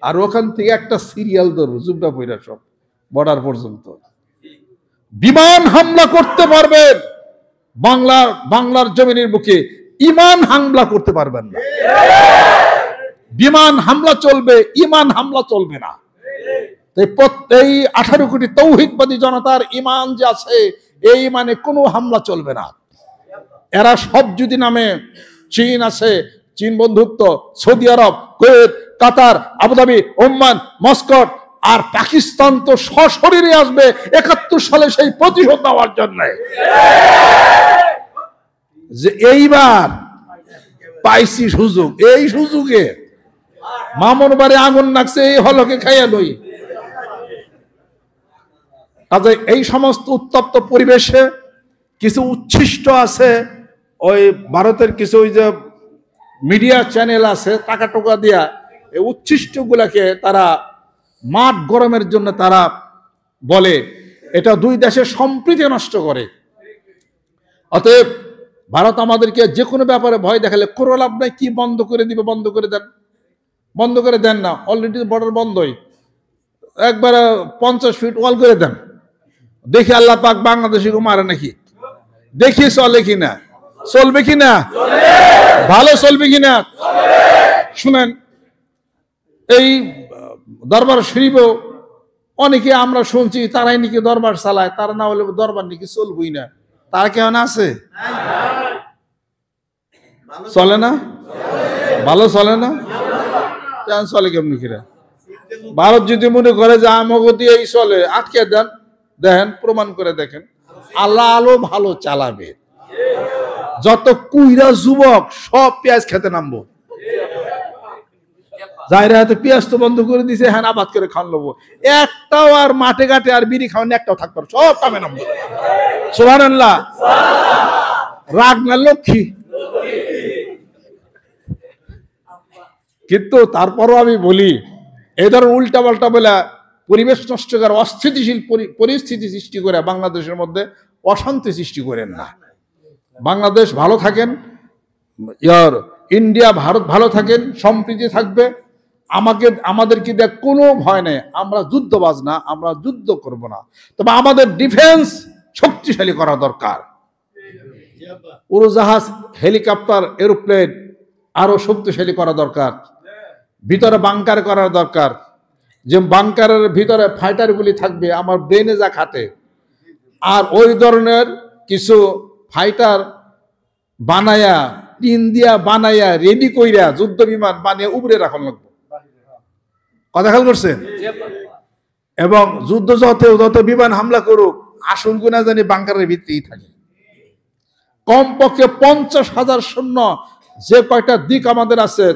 আর ওখান থেকে একটা সিরিয়াল ধরবো জুবটা পইরা সব বর্ডার পর্যন্ত। বিমান হামলা করতে পারবেন বাংলার জমিনের বুকে, ইমান হামলা করতে পারবেন না। বিমান হামলা চলবে, ইমান হামলা চলবে না। এই 18 কোটি তৌহিদবাদী জনতার ইমান যে আছে, এই ইমানে কোনো হামলা চলবে না। এরা সব যদি নামে, চীন আছে, চীন বন্ধুত্ব, সৌদি আরব, কুয়েত, কাতার, আবুধাবি, ওমান, মস্কট, আর পাকিস্তান তো সশরীরে আসবে 71 সালে সেই প্রতিশোধ নেওয়ার জন্য। যে এইবার পাইছি সুযোগ, এই সুযোগে মামুর বাড়ি আগুন লাগছে, এই হলকে খাইয়া লই। কাজে এই সমস্ত উত্তপ্ত পরিবেশে কিছু উচ্ছিষ্ট আছে, ওই ভারতের কিছু ওই যে মিডিয়া চ্যানেল আছে, টাকা টোকা দিয়া এই উচ্ছিষ্ট গুলাকে তারা মাঠ গরমের জন্য তারা বলে এটা দুই দেশের সম্প্রীতি নষ্ট করে। অতএব ভারত আমাদেরকে যে কোনো ব্যাপারে ভয় দেখালে কোনো লাভ নাই। কি বন্ধ করে দিবে? বন্ধ করে দেন, বন্ধ করে দেন না। অলরেডি বর্ডার বন্ধই, একবার 50 ফিট ওয়াল করে দেন, দেখি আল্লাহ পাক বাংলাদেশে মারে নাকি, দেখি চলে কিনা, চলবে কিনা, ভালো চলবে কিনা। শুনেন, এই দরবার শরীফেও অনেকে আমরা শুনছি তারাই নাকি দরবার চালায়, তারা না হলে দরবার নাকি চলবই না। তারা কেমন আছে? চলে না, ভালো চলে না, চলে কেমন কিরা? ভারত যদি মনে করে যে আমাকে দিয়েই চলে, আটকে দেন, দেখেন প্রমাণ করে দেখেন, আল্লাহ আলো ভালো চালাবে। যত কুইরা যুবক সব পেঁয়াজ খেতে নামবো, যাইরা হাতে পেঁয়াজ তো বন্ধ করে দিছে, হ্যাঁ আবাদ করে খান লবো। একটাও আর মাঠে ঘাটে আর বিড়ি খাওয়ান একটাও থাকবে, সব কামে নামবো। সুবহানাল্লাহ, রাগ না লক্ষ্মী। কিন্তু তারপরও আমি বলি, এই ধরনের উল্টা পাল্টা বলে পরিবেশ নষ্ট করে, অস্থিতিশীল পরিস্থিতি সৃষ্টি করে বাংলাদেশের মধ্যে অশান্তি সৃষ্টি করেন না। বাংলাদেশ ভালো থাকেন, ইন্ডিয়া ভারত ভালো থাকেন, সম্প্রীতি থাকবে। আমাদেরকে দেখ কোনো ভয় নেই, আমরা যুদ্ধবাজ না, আমরা যুদ্ধ করব না। তবে আমাদের ডিফেন্স শক্তিশালী করা দরকার। উড়োজাহাজ, হেলিকপ্টার, এরোপ্লেন আরো শক্তিশালী করা দরকার। ভিতরে বাংকার করার দরকার, যে বাংকারের ভিতরে ফাইটারগুলি থাকবে আমার ব্রেনে যা খাটে, আর ওই ধরনের কিছু ফাইটার বানায়া, টিন দিয়া বানায়া, রেডি কইরা যুদ্ধ বিমান বানিয়ে উপরে রাখার লাগবে। কথা খেয়াল করছেন? এবং যুদ্ধ যত বিমান হামলা করুক, আসল গুণা জানি বাংকারের ভিতরেই থাকে। কমপক্ষে 50,000 সৈন্য, যে কয়টা দিক আমাদের আছে,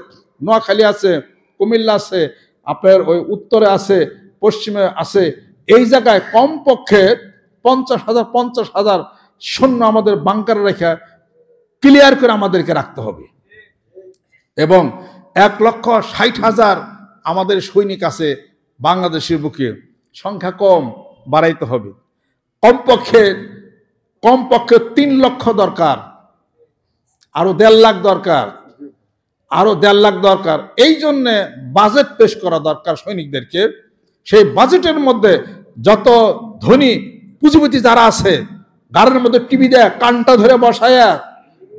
নোয়াখালী আছে, কুমিল্লা আছে, আপনার ওই উত্তরে আছে, পশ্চিমে আছে, এই জায়গায় কমপক্ষে 50,000 সৈন্য আমাদের বাংকারে রেখে ক্লিয়ার করে আমাদেরকে রাখতে হবে। এবং 1,60,000 আমাদের সৈনিক আছে বাংলাদেশের বুকে, সংখ্যা কম, বাড়াইতে হবে। কমপক্ষে 3 লক্ষ দরকার, আরো 1.5 লাখ দরকার, আরো 1.5 লাখ দরকার। এই জন্য বাজেট পেশ করা দরকার সৈনিকদেরকে। সেই বাজেটের মধ্যে যত ধনী পুঁজিপতি যারা আছে, গাড়ির মধ্যে টিভি দেয়, কানটা ধরে বসায়া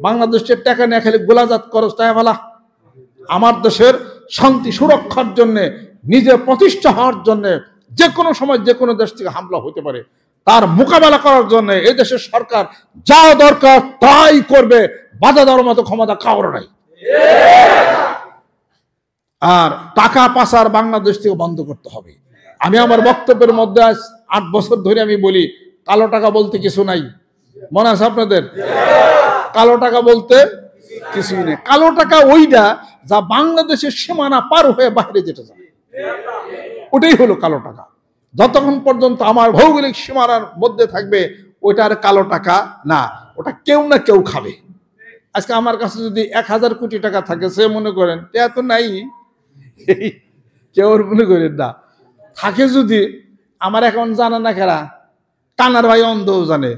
বাংলাদেশের টাকা নিয়ে খেলে গোলাজাত খরচ টাকা ফেলা। আমার দেশের শান্তি সুরক্ষার জন্য, নিজে প্রতিষ্ঠা হওয়ার জন্য, যে কোনো সময় যে কোনো দেশ থেকে হামলা হতে পারে, তার মোকাবেলা করার জন্য এই দেশের সরকার যা দরকার তাই করবে। বাধা দেওয়ার মতো ক্ষমতা কারো নাই। আর টাকা পাচার বাংলাদেশ থেকে বন্ধ করতে হবে। আমি আমার বক্তব্যের মধ্যে 8 বছর ধরে আমি বলি, কালো টাকা বলতে কিছু নাই। মনে আছে আপনাদের? কালো টাকা বলতে কিছুই নেই। কালো টাকা ওইটা যা বাংলাদেশের সীমানা পার হয়ে বাইরে যেতে যায়, ওটাই হলো কালো টাকা। যতক্ষণ পর্যন্ত আমার ভৌগোলিক সীমানার মধ্যে থাকবে, ওইটা আর কালো টাকা না, ওটা কেউ না কেউ খাবে। আজকে আমার কাছে যদি 1000 কোটি টাকা থাকে, সে মনে করেন তা তো নাই, কেউ মনে করেন না থাকে। যদি আমার এখন জানা না খেলা, কানার ভাই অন্ধও জানে,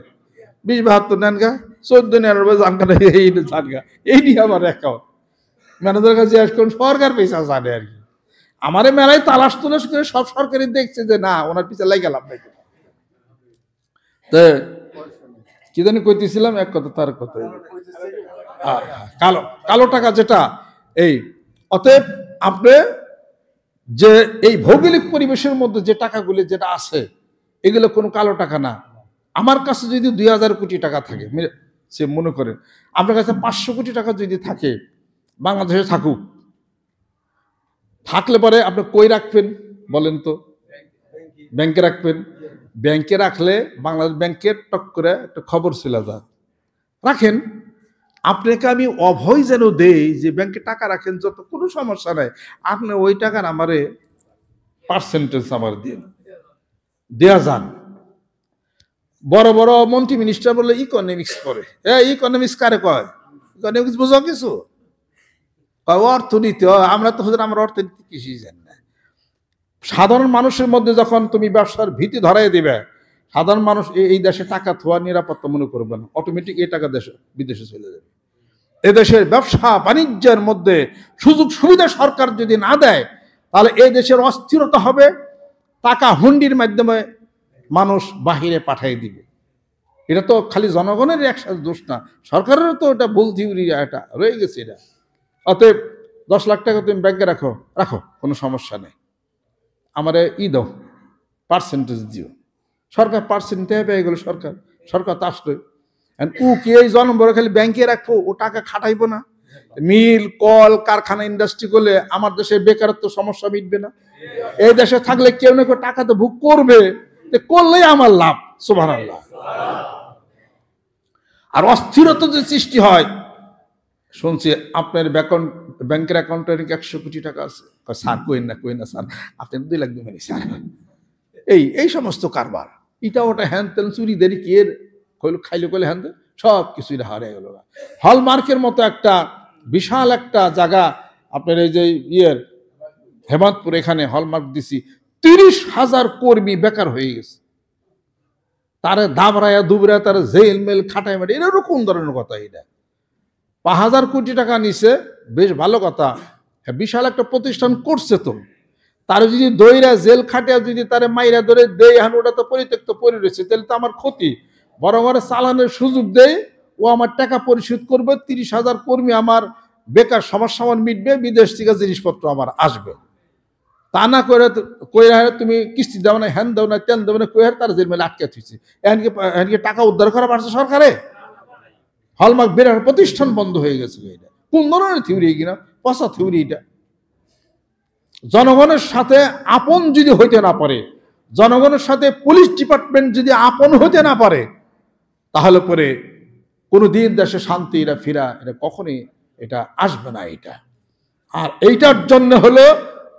20-72 নেন গা, 14 নেন জানগা, এই জানগা, এই নিয়ে আমার অ্যাকাউন্ট ম্যানেজার কাছে জিজ্ঞাসা করুন, সরকার পয়সা জানে আর কি। আমারে মেলায় তালাশ তুলাশ করে সব সরকারি দেখছে যে না ওনার পিছিয়ে লাই গেলাম নাকি। তো কি জানি কইতেছিলাম, এক কথা তার কথা, কালো কালো টাকা যেটা এই। অতএব আপনি যে এই ভৌগোলিক পরিবেশের মধ্যে যে টাকাগুলি যেটা আছে এগুলো কোনো কালো টাকা না। আমার কাছে যদি 2000 কোটি টাকা থাকে, সে মনে করেন আপনার কাছে 500 কোটি টাকা যদি থাকে, বাংলাদেশে থাকুক, থাকলে পরে আপনি কই রাখবেন বলেন তো? ব্যাংকে রাখবেন। ব্যাংকে রাখলে বাংলাদেশ ব্যাংকের টক করে একটা খবর ছিল যা রাখেন। আপনাকে আমি অভয় যেন দেই যে ব্যাংকে টাকা রাখেন, যত কোনো সমস্যা নাই, আপনি ওই টাকার আমারে পার্সেন্টেজ আমার দিন দেয়া যান। বড় বড় মন্ত্রী মিনিস্টার বলে ইকোনমিক্স পড়ে, ইকোনমিক্স কারে কয়? ইকোনমিক্স বুঝো কিছু? অর্থনীতি। আমরা তো আমার অর্থনীতি কিছুই জানি না। সাধারণ মানুষের মধ্যে যখন তুমি ব্যবসার ভীতি ধরাই দিবে, সাধারণ মানুষ এই দেশে টাকা থোয়া নিরাপত্তা মনে করবে না, অটোমেটিক এই টাকা দেশে বিদেশে চলে যাবে। এদেশের ব্যবসা বাণিজ্যের মধ্যে সুযোগ সুবিধা সরকার যদি না দেয়, তাহলে এই দেশের অস্থিরতা হবে। টাকা হুন্ডির মাধ্যমে মানুষ বাহিরে পাঠিয়ে দিবে। এটা তো খালি জনগণের একসাথে দোষ না, সরকারেরও তো এটা ভুল থিওরি এটা রয়ে গেছে। এটা অতএব 10 লাখ টাকা তুমি ব্যাংকে রাখো, রাখো, কোনো সমস্যা নেই, আমারে দাও, পার্সেন্টেজ দিও। সরকার পার্সেন্টেজ পেয়ে গেল, সরকার তো আসলো। ও কি এই জন্ম খালি ব্যাংকে রাখবো, ও টাকা খাটাইবো না? মিল কল কারখানা ইন্ডাস্ট্রি করলে আমার দেশে বেকারত্ব সমস্যা মিটবে না? এই দেশে থাকলে কেউ না কেউ টাকা তো ভোগ করবে, করলেই আমার লাভ। সুবহানাল্লাহ। আর অস্থিরতা যে সৃষ্টি হয়, শুনছি আপনার ব্যাংকের অ্যাকাউন্টে 100 কোটি টাকা আছে, স্যার কইন না স্যার, আপনি 2 লাখ দেবেন স্যার। এই সমস্ত কারবার, এটা ওটা হ্যান তেন চুরি দেরি কি এর খাইলে কইলে হ্যান সব কিছুই হারিয়ে গেল। হলমার্কের মতো একটা বিশাল একটা জায়গা আপনার এই যে হেমন্তপুর, এখানে হলমার্ক দিছি, 30,000 কর্মী বেকার হয়ে গেছে। তারে দাবরায়া দুবরা, তারা জেল মেল খাটাই মাটি, এরকম ধরনের কথা। এটা 5,000 কোটি টাকা নিছে, বেশ ভালো কথা। বিশাল একটা প্রতিষ্ঠান করছে, তো তার যদি দইরা জেল খাটিয়া যদি তারে মাইরা ধরে দেয়, এখন ওটা তো পরিত্যক্ত পড়ে রয়েছে, তাহলে তো আমার ক্ষতি। বড় বড় চালানোর সুযোগ দেয়, ও আমার টাকা পরিশোধ করবে, 30,000 কর্মী আমার বেকার সমস্যা আমার মিটবে, বিদেশ থেকে জিনিসপত্র আমার আসবে। তা না করে কইরা তুমি কিস্তি দাও না, হ্যান দাও না, তেন দাও না, কইহার তার জেল মেলে আটকে থুইছে। এমনকি টাকা উদ্ধার করা পারছে সরকারে? হলমার্ক বেরার প্রতিষ্ঠান বন্ধ হয়ে গেছে। এটা কোন ধরনের থিওরি কিনা? পচা থিওরি এটা। জনগণের সাথে আপন যদি হইতে না পারে, জনগণের সাথে পুলিশ ডিপার্টমেন্ট যদি আপন হইতে না পারে, তাহলে পরে কোনোদিন দেশে শান্তি এটা কখনই এটা আসবে না। এটা আর এইটার জন্য হলো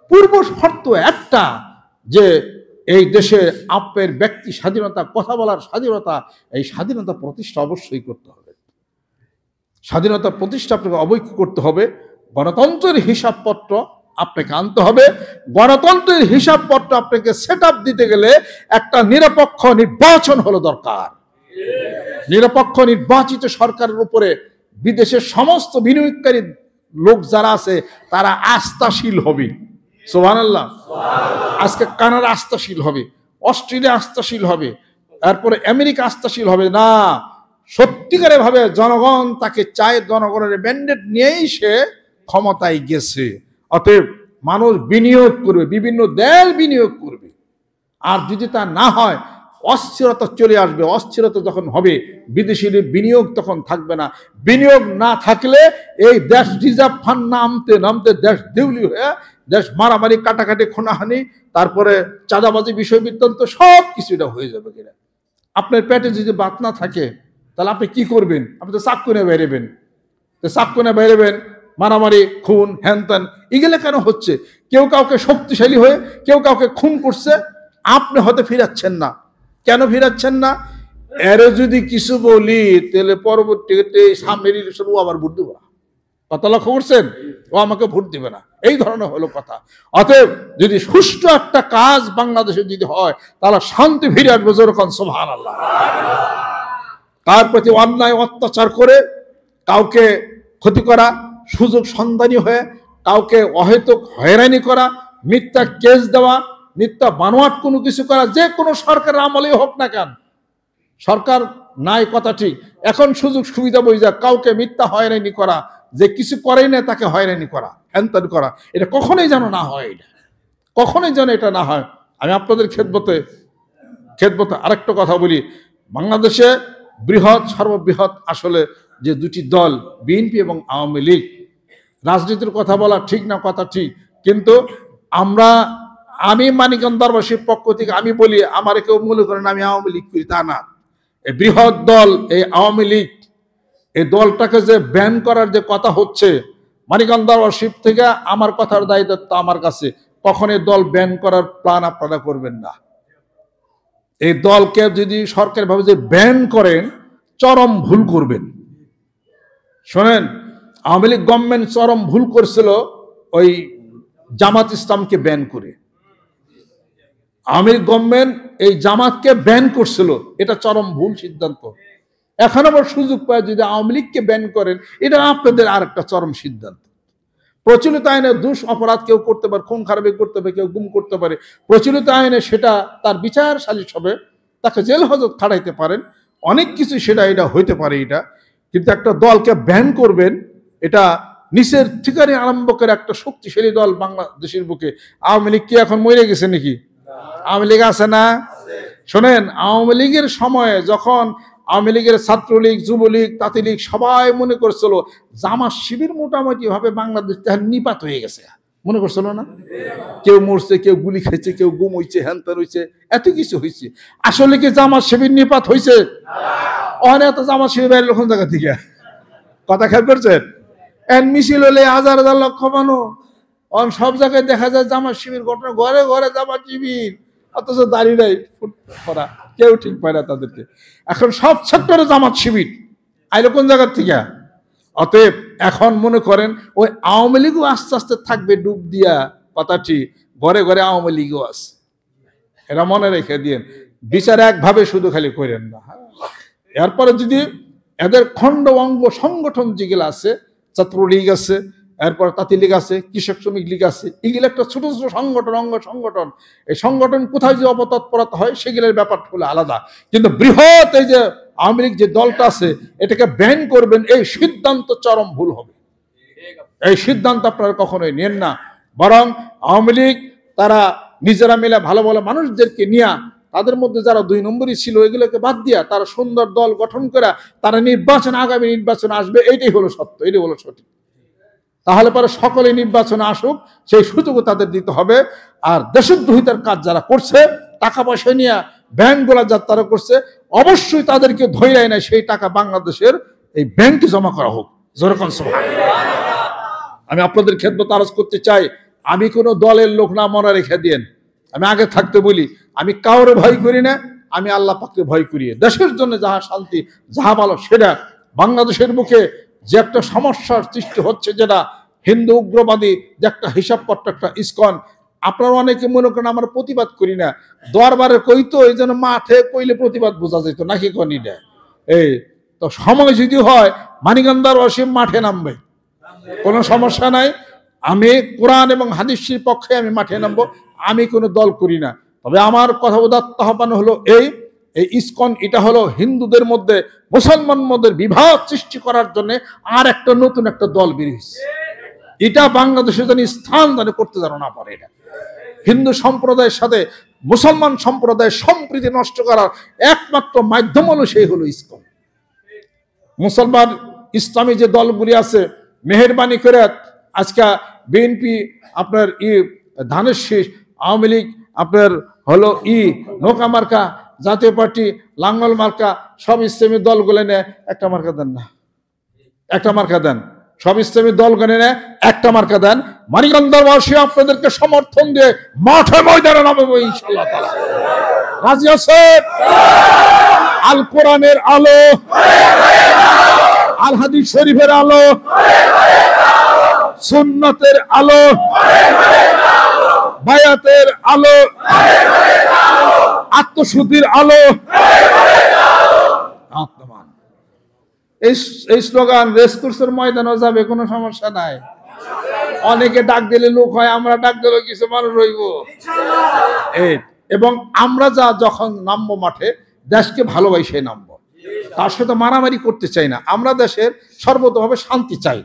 পূর্ব শর্ত একটা, যে এই দেশে আপনার ব্যক্তি স্বাধীনতা, কথা বলার স্বাধীনতা, এই স্বাধীনতা প্রতিষ্ঠা অবশ্যই করতে হবে। স্বাধীনতা প্রতিষ্ঠা আপনাকে অবৈক্য করতে হবে। গণতন্ত্রের হিসাবপত্র আপনাকে আনতে হবে। গণতন্ত্রের হিসাবপত্র আপনাকে সেট আপ দিতে গেলে একটা নিরপেক্ষ নির্বাচন হলো দরকার। নিরপেক্ষ নির্বাচিত সরকারের উপরে বিদেশের সমস্ত বিনিয়োগকারী লোক যারা আছে তারা আস্থাশীল হবে। সুবহানাল্লাহ। আজকে কানাডা আস্থাশীল হবে, অস্ট্রেলিয়া আস্থাশীল হবে, তারপরে আমেরিকা আস্থাশীল হবে না। সত্যিকারের ভাবে জনগণ তাকে চায়, জনগণের ম্যান্ডেট নিয়েই সে ক্ষমতায় গেছে। অতএব মানুষ বিনিয়োগ করবে, বিভিন্ন দেশ বিনিয়োগ করবে। আর যদি তা না হয়, অস্থিরতা চলে আসবে। অস্থিরতা যখন হবে, বিদেশি বিনিয়োগ তখন থাকবে না। বিনিয়োগ না থাকলে এই দেশ রিজার্ভ ফান্ড নামতে নামতে দেশ দেউলি হয়ে, দেশ মারামারি, কাটাকাটি, খুনাহানি, তারপরে চাঁদাবাজি, বিষয় বৃত্তান্ত সব কিছু এটা হয়ে যাবে। কিনা আপনার পেটে যদি ভাত না থাকে, তাহলে আপনি কি করবেন? আপনি তো চাক্কুনে বেরোবেন, মারামারি, খুন, হ্যান, এগুলো কেন হচ্ছে? কেউ কাউকে শক্তিশালী হয়ে কেউ কাউকে খুন করছে, আপনি হয়তো ফিরাচ্ছেন না। কেন ফিরাচ্ছেন না? এর যদি কিছু বলি, তাহলে পরবর্তীতে সামনের ইলেকশন ও আবার ভোট দেবে না। কথা লক্ষ্য করছেন? ও আমাকে ভোট দিবে না, এই ধরনের হলো কথা। অতএব যদি সুষ্ঠু একটা কাজ বাংলাদেশে যদি হয়, তাহলে শান্তি ফিরে আসবে। যেরকম সুবহানাল্লাহ। তার প্রতি অন্যায় অত্যাচার করে, কাউকে ক্ষতি করা, সুযোগ সন্ধানী হয়ে কাউকে অহেতুক হয়রানি করা, মিথ্যা কেস দেওয়া, মিথ্যা বানোয়াট কোনো কিছু করা, যে কোনো সরকারের আমলেই হোক না কেন, সরকার নাই কথা ঠিক, এখন সুযোগ সুবিধা বইজা কাউকে মিথ্যা হয়রানি করা, যে কিছু করেই না তাকে হয়রানি করা, হ্যানত্যান করা, এটা কখনোই যেন না হয়, এটা কখনোই যেন এটা না হয়। আমি আপনাদের খেদমতে আরেকটা কথা বলি, বাংলাদেশে সর্ববৃহৎ আসলে যে দুটি দল, বিএনপি এবং আওয়ামী লীগ, রাজনীতির কথা বলা ঠিক না, কথা ঠিক, কিন্তু আমি মানিকগঞ্জ দরবাসীর পক্ষ থেকে আমি বলি, আমার কেউ মনে করেন আমি আওয়ামী লীগ করি, তা না। এই বৃহৎ দল এই আওয়ামী লীগ, এই দলটাকে যে ব্যান করার যে কথা হচ্ছে, মানিকগঞ্জ দরবাসী থেকে আমার কথার দায়িত্ব আমার কাছে, কখন এই দল ব্যান করার প্ল্যান আপনারা করবেন না। এই দলকে যদি সরকার ভাবে যে ব্যান করেন, চরম ভুল করবেন। শোনেন, আওয়ামী লীগ গভর্নমেন্ট চরম ভুল করছিল ওই জামাত ইসলামকে ব্যান করে। আওয়ামী লীগ গভর্নমেন্ট এই জামাতকে ব্যান করছিল, এটা চরম ভুল সিদ্ধান্ত। এখন আবার সুযোগ পায় যদি আওয়ামী লীগকে ব্যান করেন, এটা আপনাদের আর একটা চরম সিদ্ধান্ত। প্রচলিত আইনে দোষ অপরাধ কেউ করতে পারে, খুন খারাপি করতে পারে, কেউ গুম করতে পারে, প্রচলিত আইনে সেটা তার বিচার সালিশ হবে, তাকে জেল হাজত খাটাইতে পারেন, অনেক কিছু এটা হইতে পারে এটা। কিন্তু একটা দলকে ব্যান করবেন, এটা নিচের ঠিকানে আরম্ভ করে একটা শক্তিশালী দল বাংলাদেশের বুকে। আওয়ামী লীগ কি এখন মরে গেছে নাকি? আওয়ামী লীগ আছে না? শোনেন, আওয়ামী লীগের সময়ে যখন আওয়ামী লীগের ছাত্রলীগ, যুবলীগ, তাঁতিলীগ সবাই মনে করছিল জামাত শিবির মোটামুটি ভাবে বাংলাদেশ নিপাত হয়ে গেছে, মনে করছিল না? কেউ মরছে, কেউ গুলি খাইছে, কেউ গুম হইছে, হ্যানত্যান হইছে, এত কিছু হয়েছে। আসলে কি জামাত শিবির নিপাত হয়েছে? অনেক জামাত শিবির বাইরের কোন জায়গা থেকে কথা খেয়াল করছেন? মিছিল হলে হাজার হাজার লক্ষ মানুষ, সব জায়গায় দেখা যায় জামাত শিবির ঘটনা, ঘরে ঘরে জামাত শিবির, অথচ দাঁড়িয়ে নাই করা, কেউ ঠিক পায় না তাদেরকে। এখন সব সেক্টরে জামাত শিবির আইলো কোন জায়গার থেকে? অতএব এখন মনে করেন ওই আওয়ামী লীগও আস্তে আস্তে থাকবে ডুব দিয়া, কথাটি ঘরে ঘরে আওয়ামী লীগও আছে, এরা মনে রেখে দিন। বিচার একভাবে শুধু খালি করেন না। এরপরে যদি এদের খণ্ড অঙ্গ সংগঠন যেগুলো আছে, ছাত্রলীগ আছে, এরপর তাঁতিলীগ আছে, কৃষক শ্রমিক লীগ আছে, এগুলো একটা ছোট ছোট সংগঠন, অঙ্গ সংগঠন। এই সংগঠন কোথায় যে অপতৎপরতা হয় সেগুলোর ব্যাপারটা হলো আলাদা। কিন্তু বৃহৎ এই যে আওয়ামী লীগ যে দলটা আছে, এটাকে ব্যান করবেন, এই সিদ্ধান্ত চরম ভুল হবে। এই সিদ্ধান্ত আপনারা কখনোই নেন না। বরং আওয়ামী লীগ তারা নিজেরা মিলে ভালো ভালো মানুষদেরকে নিয়ে, তাদের মধ্যে যারা 2 নম্বরই ছিল এগুলোকে বাদ দিয়া তারা সুন্দর দল গঠন করে তারা আগামী নির্বাচন আসবে, এইটাই হলো সত্য, এটাই হলো সঠিক। তাহলে পরে সকলে নির্বাচনে আসুক, সেই সুযোগও তাদের দিতে হবে। আর দেশদ্রোহিতার কাজ যারা করছে, টাকা পয়সা নিয়ে ব্যাংকগুলা যা তারা করছে, অবশ্যই তাদেরকে ধরে নেয়, সেই টাকা বাংলাদেশের এই ব্যাংকে জমা করা হোক। যেরকম আমি আপনাদের খেদমত আরজ করতে চাই, আমি কোনো দলের লোক না, মনে রেখে দিন। আমি আগে থাকতে বলি, আমি কাউরে ভয় করি না, আমি আল্লাহ পাককে ভয় করি। দেশের জন্য যাহা শান্তি, যাহা ভালো সেটা। বাংলাদেশের মুখে যে একটা সমস্যার সৃষ্টি হচ্ছে, যেটা হিন্দু উগ্রবাদী যে একটা হিসাবপত্র, একটা ইসকন, আপনারা অনেকে মনে করেন আমরা প্রতিবাদ করি না, দরবারে কইতো এই জন্য মাঠে কইলে প্রতিবাদ বোঝা যেত নাকি কনি না। এই তো সময় যদি হয় মানিকগঞ্জ অসীম মাঠে নামবে, কোনো সমস্যা নাই। আমি কোরআন এবং হাদিসের পক্ষে আমি মাঠে নামবো, আমি কোনো দল করি না। তবে আমার কথা উদাত্ত আহ্বান হলো এই ইসকন, এটা হলো হিন্দুদের মধ্যে মুসলমানদের মধ্যে বিভাদ সৃষ্টি করার জন্য আর একটা নতুন একটা দল বেরিয়েছে। এটা বাংলাদেশে যেন স্থান দান করতে যেন না পারে। এটা হিন্দু সম্প্রদায়ের সাথে মুসলমান সম্প্রদায়ের সম্প্রীতি নষ্ট করার একমাত্র মাধ্যম হলো সেই হলো ইসকন। মুসলমান ইসলামী যে দলগুলি আছে, মেহেরবানি করে আজকে বিএনপি আপনার ধানের শীষ, আওয়ামী লীগ আপনার হলো নৌকা মার্কা, জাতীয় পার্টি লাঙ্গল মার্কা, সব ইসলামী দলগুলো নিয়ে একটা মার্কা দেন না, একটা মার্কা দেন। সব ইসলামী দলগুলো নিয়ে একটা মার্কা দেন। মানিকগঞ্জ দরবাসী আপনাদেরকে সমর্থন দিয়ে মাঠে ময়দানে নামাবো ইনশাআল্লাহ তাআলা। রাজি আছেন? আল কোরআনের আলো, আল হাদিস শরীফের আলো, সুন্নতের আলো, বায়াতের আলো, আত্মশুদ্ধির আলো, আত্মমান। এই স্লোগান রেসকোর্সের ময়দানে যাবে, কোনো সমস্যা নাই। অনেকে ডাক দিলে লোক হয়, আমরা ডাক দিলে কিছু মানুষ হইব। এবং আমরা যখন নামবো মাঠে, দেশকে ভালোবাসে নামবো, তার সাথে মারামারি করতে চাই না। আমরা দেশের সর্বতভাবে শান্তি চাই।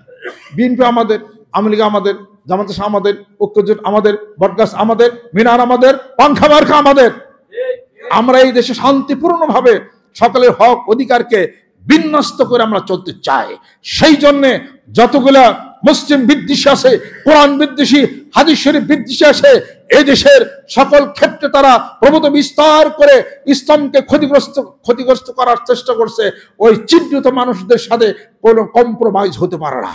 বিএনপি আমাদের, আওয়ামী লীগ আমাদের, জামাত ইসলাম আমাদের, ঐক্যজোট আমাদের, বটগাছ আমাদের, মিনার আমাদের, পাংখা মার্কা আমাদের। আমরা এই দেশে শান্তিপূর্ণভাবে সকলের হক অধিকারকে বিন্যস্ত করে আমরা চলতে চাই। সেই জন্য যতগুলা মুসলিম বিদ্বেষী আছে, কোরআন বিদ্বেষী, হাদিস শরীফ বিদ্বেষী আছে, এই দেশের সকল ক্ষেত্রে তারা প্রভুত্ব বিস্তার করে ইসলামকে ক্ষতিগ্রস্ত করার চেষ্টা করছে। ওই চিহ্নিত মানুষদের সাথে কোনো কম্প্রোমাইজ হতে পারে না।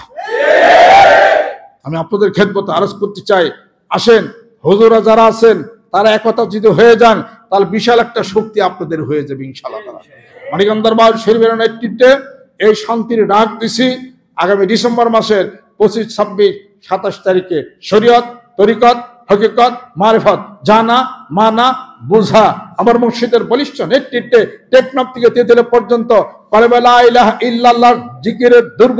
আমি আপনাদের খেদমতে আরজ করতে চাই, আসেন হুজুরা যারা আছেন তারা একতা যদি হয়ে যান, তাহলে বিশাল একটা শক্তি আপনাদের হয়ে যাবে ইনশাআল্লাহ। মানিকগঞ্জ দরবার শরীফের নেতৃত্বে এই শান্তির ডাক দিছি। আগামী ডিসেম্বর মাসের 25, 26, 27 তারিখে শরীয়ত, তরিকত, হকিকত, মারিফত, জানা, মানা, বুঝা আমার মুর্শিদের বলিষ্ঠ নেতৃত্বে টেকনাফ থেকে তেঁতুলিয়া পর্যন্ত কালেমা লা ইলাহা ইল্লাল্লাহর জিকিরের দুর্গ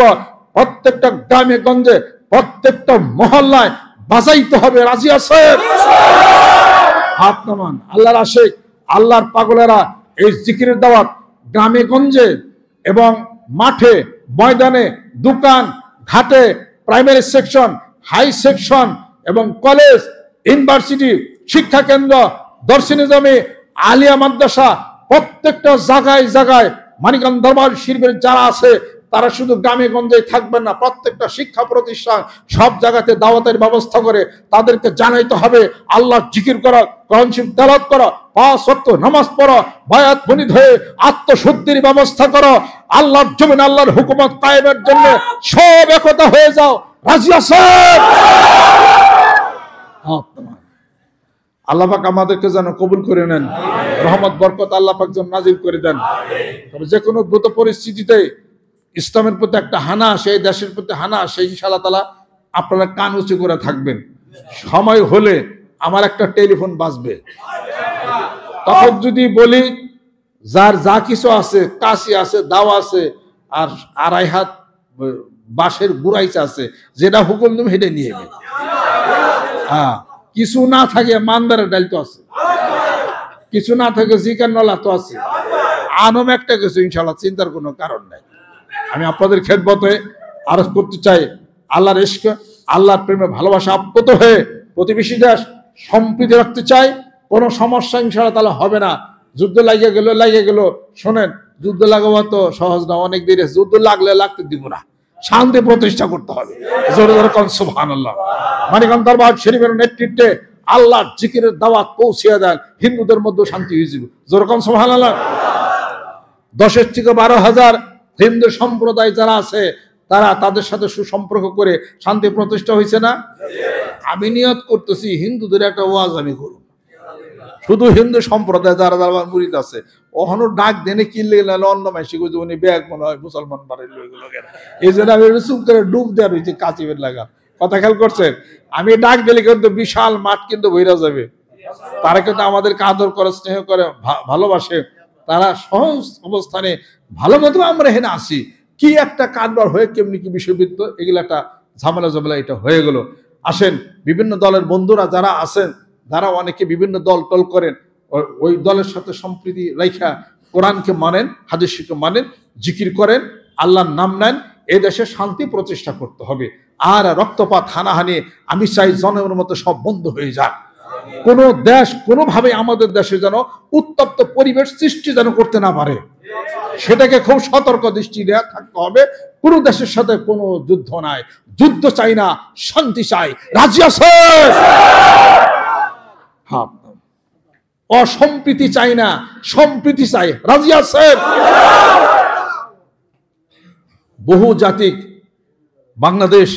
প্রত্যেকটা গ্রামে গঞ্জে, প্রত্যেকটা মহল্লায় বাজাইতে হবে। রাজি আছেন? হাত নামান। আল্লাহর আশিক, আল্লাহর পাগলেরা এই জিকিরের দাওয়াত গ্রামে গঞ্জে এবং মাঠে, ময়দানে, দোকান, ঘাটে, প্রাইমারি সেকশন, হাই সেকশন এবং কলেজ, ইউনিভার্সিটি, শিক্ষা কেন্দ্র, দর্শনী জমি, আলিয়া মাদ্রাসা, প্রত্যেকটা জায়গায় জায়গায় মানিকগঞ্জ দরবার শরীফের যারা আছে তারা শুধু গ্রামে গঞ্জে থাকবেন না, প্রত্যেকটা শিক্ষা প্রতিষ্ঠান সব জায়গাতে দাওয়াতের ব্যবস্থা করে তাদেরকে জানাইতে হবে আল্লাহ জিকির করো, কোরআন শরীফ তেলাওয়াত করো, 5 ওয়াক্ত নামাজ পড়ো, বায়াত বনিত হয়ে আত্মশুদ্ধির ব্যবস্থা করো, আল্লাহর জমিনে আল্লাহর হুকুমত কায়েমের জন্য সব একতা হয়ে যাও। রাজি আছেন? আল্লাহ পাক আমাদেরকে যেন কবুল করে নেন, রহমত বরকত আল্লাহ পাক যেন নাজিল করে দেন। তবে যে কোনো দ্রুত পরিস্থিতিতে ইসলামের প্রতি একটা হানা আসে, এই দেশের প্রতি হানা আসে, ইনশাআল্লাহ তাআলা আপনারা কান উঁচু করে থাকবেন। সময় হলে আমার একটা টেলিফোন বাজবে, তখন যদি বলি যার যা কিছু আছে, কাশি আছে, দাও আছে, আর 2.5 হাত বাঁশের গুড়াইচা আছে, যেটা হুকুম তুমি হেঁটে নিয়ে যাবে। হ্যাঁ, কিছু না থাকে মান্দারের ডাল তো আছে, কিছু না থাকে জিকার নলা তো আছে, আনম একটা কিছু ইনশাআল্লাহ, চিন্তার কোনো কারণ নাই। আমি আপনাদের খেদমতে আরজ করতে চাই, আল্লাহর ইশক, আল্লাহর প্রেমে ভালোবাসা আপ্লুত হয়ে প্রতিবেশী দেশ সম্প্রীতি রাখতে চাই। কোনো সমস্যা ইনশাআল্লাহ তাহলে হবে না। যুদ্ধ লাগিয়ে গেল, শোনেন, যুদ্ধ লাগাবো তো সহজ না, অনেক দেরি। যুদ্ধ লাগতে দিব না, শান্তি প্রতিষ্ঠা করতে হবে। জোরে জোরে কোন সুবহানাল্লাহ। মানিকগঞ্জ দরবার শরীফের নেতৃত্বে আল্লাহর জিকিরের দাওয়াত পৌঁছিয়ে দেন, হিন্দুদের মধ্যে শান্তি হয়ে যাবে। জোরে কোন সুবহানাল্লাহ। 10 থেকে 12,000 হিন্দু সম্প্রদায় যারা আছে তারা তাদের সাথে সুসম্পর্ক করে শান্তি প্রতিষ্ঠা হয়েছে না? আমি নিয়ত করতেছি হিন্দুদের একটা ওয়াজ আমি করব, শুধু হিন্দু সম্প্রদায় যারা যারা মুরিদ আছে, ওখানে ডাক দেনে কি লেগে অন্য মাসি গুলো উনি ব্যাগ মনে হয় মুসলমান বাড়ির লোকগুলো, এই জন্য আমি চুপ করে ডুব দেওয়া রয়েছে কাচিবের লাগা। কথা খেয়াল করছেন? আমি ডাক দিলে কিন্তু বিশাল মাঠ কিন্তু বইরা যাবে। তারা কিন্তু আমাদেরকে আদর করে, স্নেহ করে, ভালোবাসে। তারা সহজ অবস্থানে ভালো মতো আমরা এখানে আসি, কি একটা কারবার হয়ে কেমনি কি বিষয়বৃত্ত, এগুলো একটা ঝামেলা এটা হয়ে গেল। আসেন, বিভিন্ন দলের বন্ধুরা যারা আছেন, যারা অনেকে বিভিন্ন দল টল করেন, ওই দলের সাথে সম্প্রীতি রেখা কোরআনকে মানেন, হাদিসকে মানেন, জিকির করেন, আল্লাহর নাম নেন। এই দেশে শান্তি প্রতিষ্ঠা করতে হবে। আর রক্তপাত, হানাহানি আমি চাই জনগণের মতো সব বন্ধ হয়ে যাক। কোন দেশ কোনোভাবে আমাদের দেশে যেন উত্তপ্ত পরিবেশ সৃষ্টি যেন করতে না পারে, সেটাকে খুব সতর্ক দৃষ্টি থাকতে হবে। কোন দেশের সাথে কোনো যুদ্ধ নাই, যুদ্ধ চাই না, শান্তি চাই। রাজি আছে? হ্যাঁ, অসম্প্রীতি চাই না, সম্প্রীতি চাই। রাজি আছে? বহু জাতিক বাংলাদেশ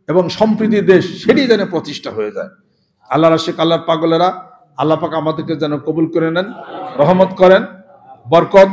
এবং সম্প্রীতির দেশ, সেটি যেন প্রতিষ্ঠা হয়ে যায়। আল্লাহর আশিক, আল্লাহর পাগলেরা, আল্লাহ পাক আমাদেরকে যেন কবুল করে নেন, রহমত করেন, বরকত